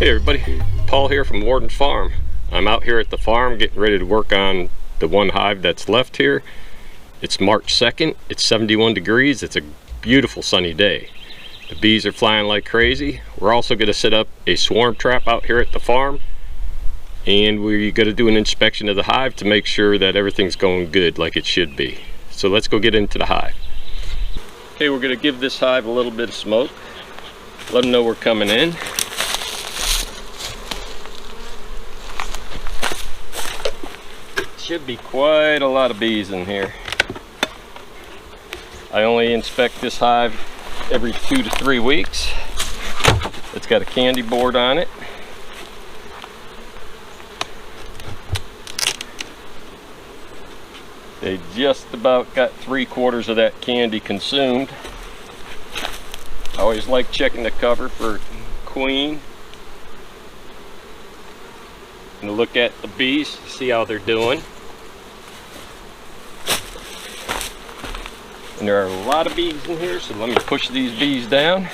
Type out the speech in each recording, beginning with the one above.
Hey everybody, Paul here from Warden Farm. I'm out here at the farm getting ready to work on the one hive that's left here. It's March 2nd, it's 71 degrees, it's a beautiful sunny day. The bees are flying like crazy. We're also going to set up a swarm trap out here at the farm, and we're going to do an inspection of the hive to make sure that everything's going good like it should be. So let's go get into the hive. Okay, we're going to give this hive a little bit of smoke, let them know we're coming in. Should be quite a lot of bees in here. I only inspect this hive every 2 to 3 weeks. It's got a candy board on it. They just about got 3/4 of that candy consumed. I always like checking the cover for queen and to look at the bees, see how they're doing. And there are a lot of bees in here, so let me push these bees down.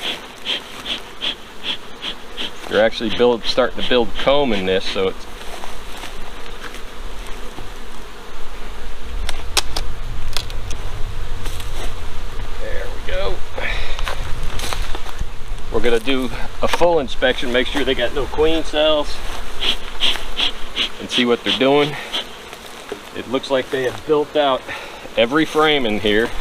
They're actually starting to build comb in this, so it's there we go. We're gonna do a full inspection, make sure they got no queen cells, and see what they're doing. It looks like they have built out every frame in here.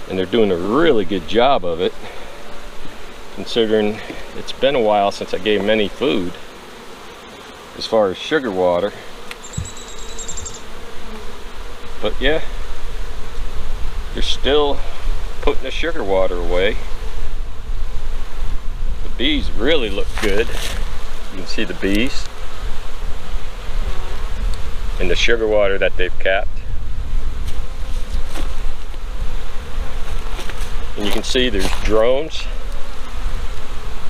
And they're doing a really good job of it, considering it's been a while since I gave them any food as far as sugar water. But yeah, they're still putting the sugar water away. The bees really look good. You can see the bees and the sugar water that they've capped. And you can see there's drones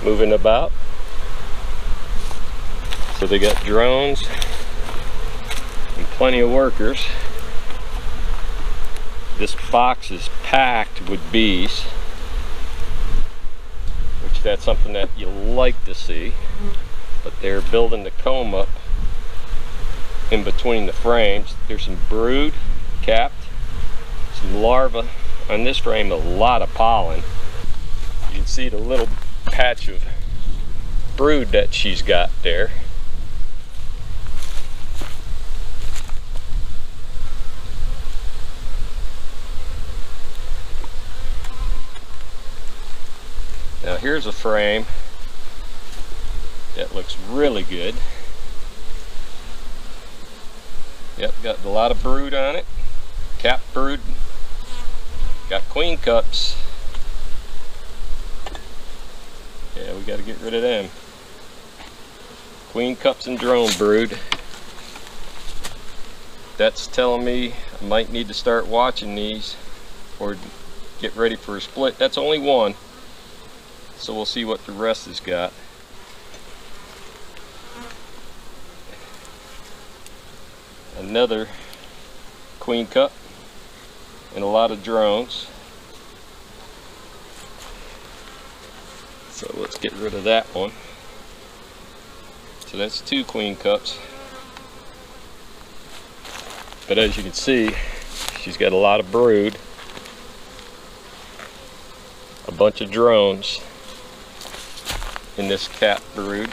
moving about. So they got drones and plenty of workers. This box is packed with bees, which that's something that you like to see. But they're building the comb up in between the frames. There's some brood capped, some larvae. On this frame, a lot of pollen. You can see the little patch of brood that she's got there. Now here's a frame that looks really good. Yep, got a lot of brood on it, capped brood. Got queen cups. Yeah, we got to get rid of them. Queen cups and drone brood. That's telling me I might need to start watching these or get ready for a split. That's only one, so we'll see what the rest has got. Another queen cup and a lot of drones. So let's get rid of that one. So that's 2 queen cups. But as you can see, she's got a lot of brood, a bunch of drones in this cap brood.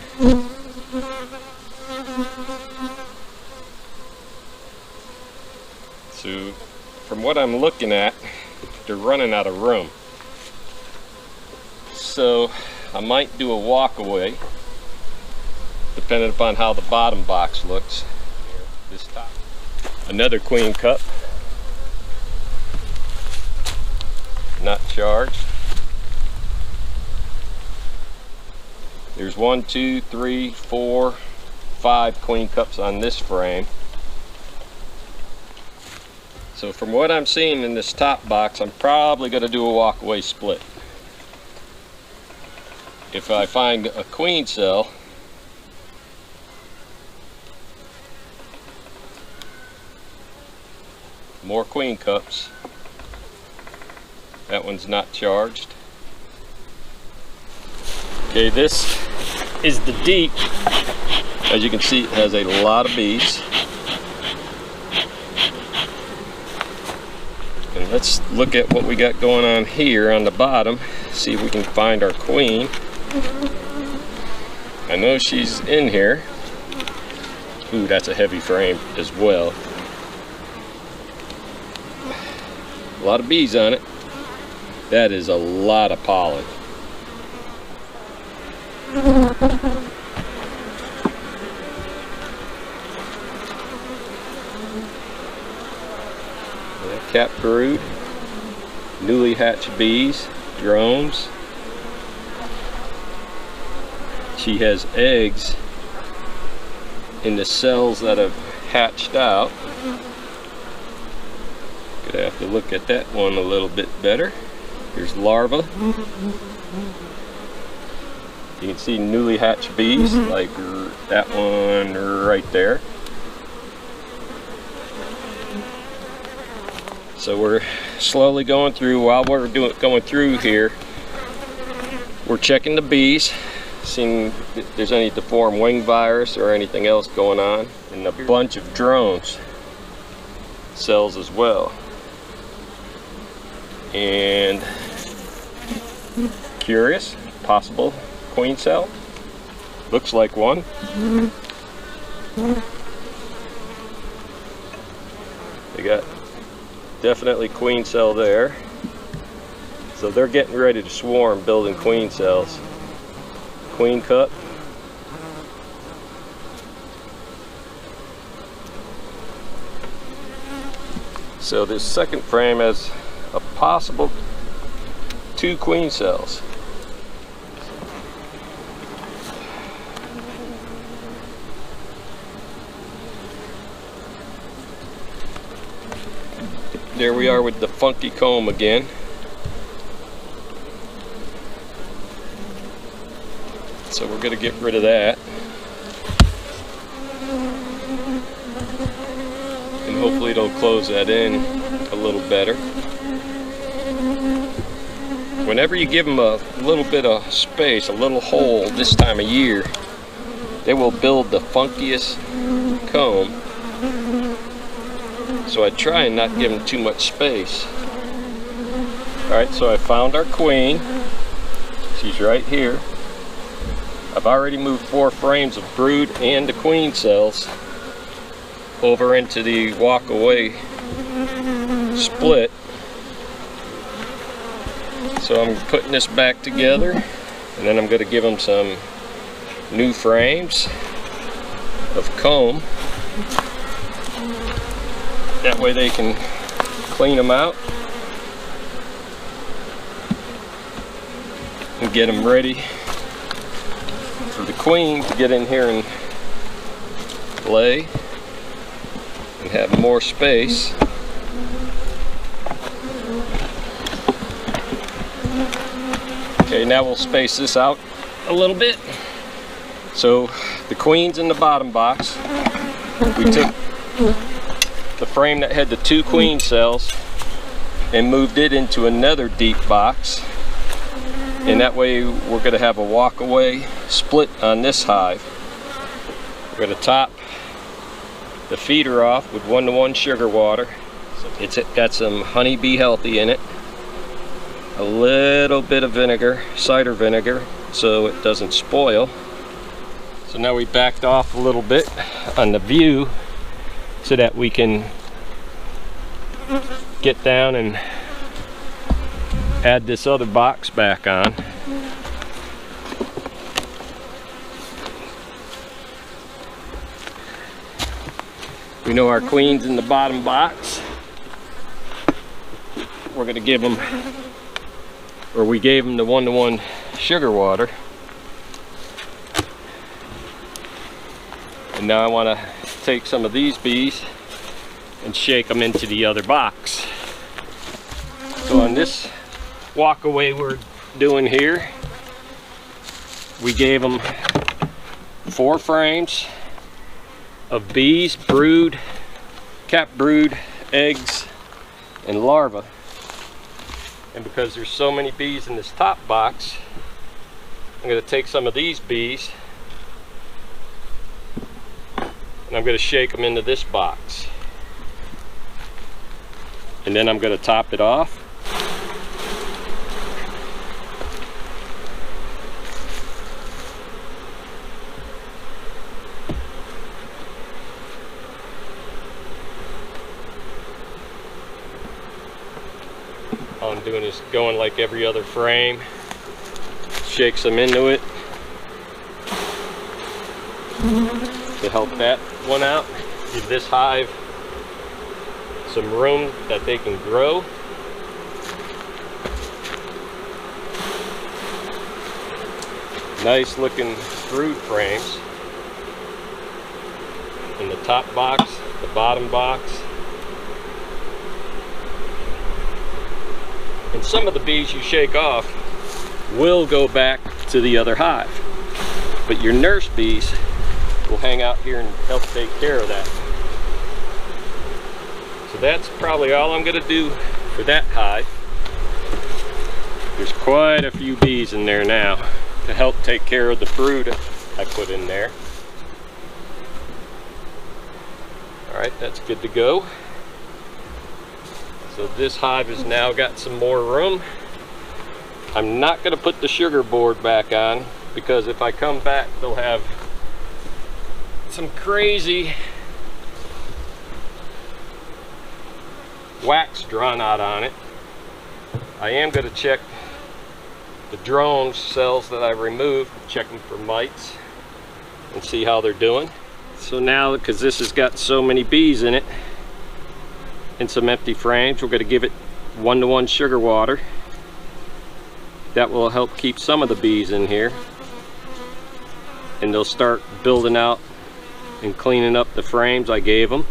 So from what I'm looking at, they're running out of room. So I might do a walk away, depending upon how the bottom box looks. This top. Another queen cup. Not charged. There's 1, 2, 3, 4, 5 queen cups on this frame. So from what I'm seeing in this top box, I'm probably going to do a walk-away split. If I find a queen cell, more queen cups, That one's not charged. Okay, this is the deep. As you can see, it has a lot of bees. And let's look at what we got going on here on the bottom. See if we can find our queen. I know she's in here. Ooh, that's a heavy frame as well. A lot of bees on it. That is a lot of pollen. Cap brood, newly hatched bees, drones. She has eggs in the cells that have hatched out. Gonna have to look at that one a little bit better. Here's larva. You can see newly hatched bees, like that one right there. So we're slowly going through. While we're going through here, we're checking the bees, seeing if there's any deformed wing virus or anything else going on, and a bunch of drones cells as well. And curious, possible queen cell. Looks like one. They got definitely queen cell there. So they're getting ready to swarm, building queen cells. Queen cup. So this second frame has a possible 2 queen cells. There we are with the funky comb again. So we're going to get rid of that. And hopefully it'll close that in a little better. Whenever you give them a little bit of space, a little hole this time of year, they will build the funkiest comb. So I try and not give them too much space. Alright, so I found our queen. She's right here. I've already moved 4 frames of brood and the queen cells over into the walk-away split. So I'm putting this back together, and then I'm going to give them some new frames of comb. That way they can clean them out and get them ready for the queen to get in here and lay and have more space. Okay, now we'll space this out a little bit. So the queen's in the bottom box. We took the frame that had the 2 queen cells and moved it into another deep box, and that way we're going to have a walk-away split on this hive. We're going to top the feeder off with 1:1 sugar water. It's got some Honey Bee Healthy in it, a little bit of vinegar, cider vinegar, so it doesn't spoil. So now we backed off a little bit on the view so that we can get down and add this other box back on. We know our queen's in the bottom box. We're going to give them, or we gave them the 1:1 sugar water. And now I want to take some of these bees and shake them into the other box. So on this walk-away we're doing here, we gave them 4 frames of bees, brood, cap brood, eggs, and larva. And because there's so many bees in this top box, I'm going to take some of these bees and I'm going to shake them into this box. And then I'm going to top it off. All I'm doing is going like every other frame, shakes them into it to help that one out, give this hive some room that they can grow. Nice looking brood frames in the top box, the bottom box. And some of the bees you shake off will go back to the other hive, but your nurse bees will hang out here and help take care of that. So that's probably all I'm going to do for that hive. There's quite a few bees in there now to help take care of the brood I put in there. Alright, that's good to go. So this hive has now got some more room. I'm not going to put the sugar board back on because if I come back they'll have some crazy wax drawn out on it. I am going to check the drone cells that I removed, check them for mites and see how they're doing. So now, because this has got so many bees in it and some empty frames, we're going to give it 1-to-1 sugar water. That will help keep some of the bees in here, and they'll start building out and cleaning up the frames I gave them.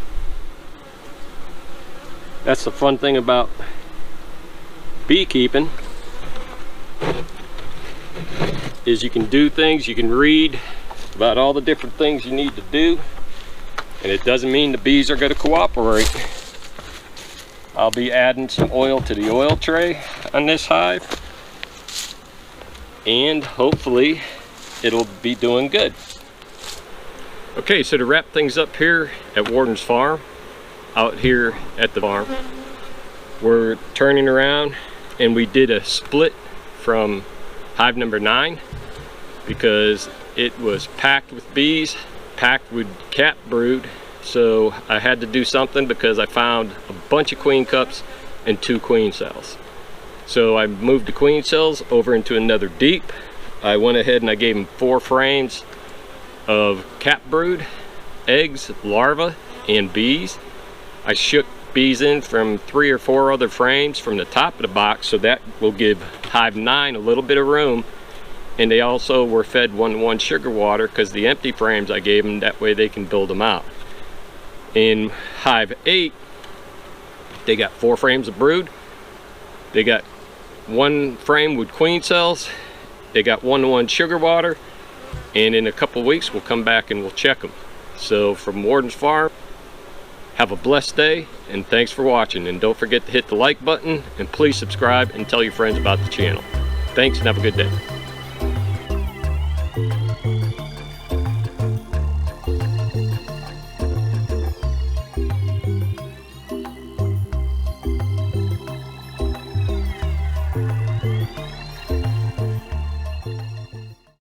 That's the fun thing about beekeeping, is you can do things, you can read about all the different things you need to do, and it doesn't mean the bees are going to cooperate. I'll be adding some oil to the oil tray on this hive, and hopefully it'll be doing good. Okay, so to wrap things up here at Warden's Farm, out here at the farm, we're turning around and we did a split from hive number 9 because it was packed with bees, packed with cat brood. So I had to do something because I found a bunch of queen cups and 2 queen cells. So I moved the queen cells over into another deep. I went ahead and I gave them 4 frames of cat brood, eggs, larvae, and bees. I shook bees in from 3 or 4 other frames from the top of the box, so that will give hive 9 a little bit of room. And they also were fed 1-to-1 sugar water because the empty frames I gave them, that way they can build them out. In hive 8, they got 4 frames of brood. They got 1 frame with queen cells. They got 1-to-1 sugar water. And in a couple weeks, we'll come back and we'll check them. So from Warden's Farm, have a blessed day, and thanks for watching. And don't forget to hit the like button, and please subscribe and tell your friends about the channel. Thanks, and have a good day.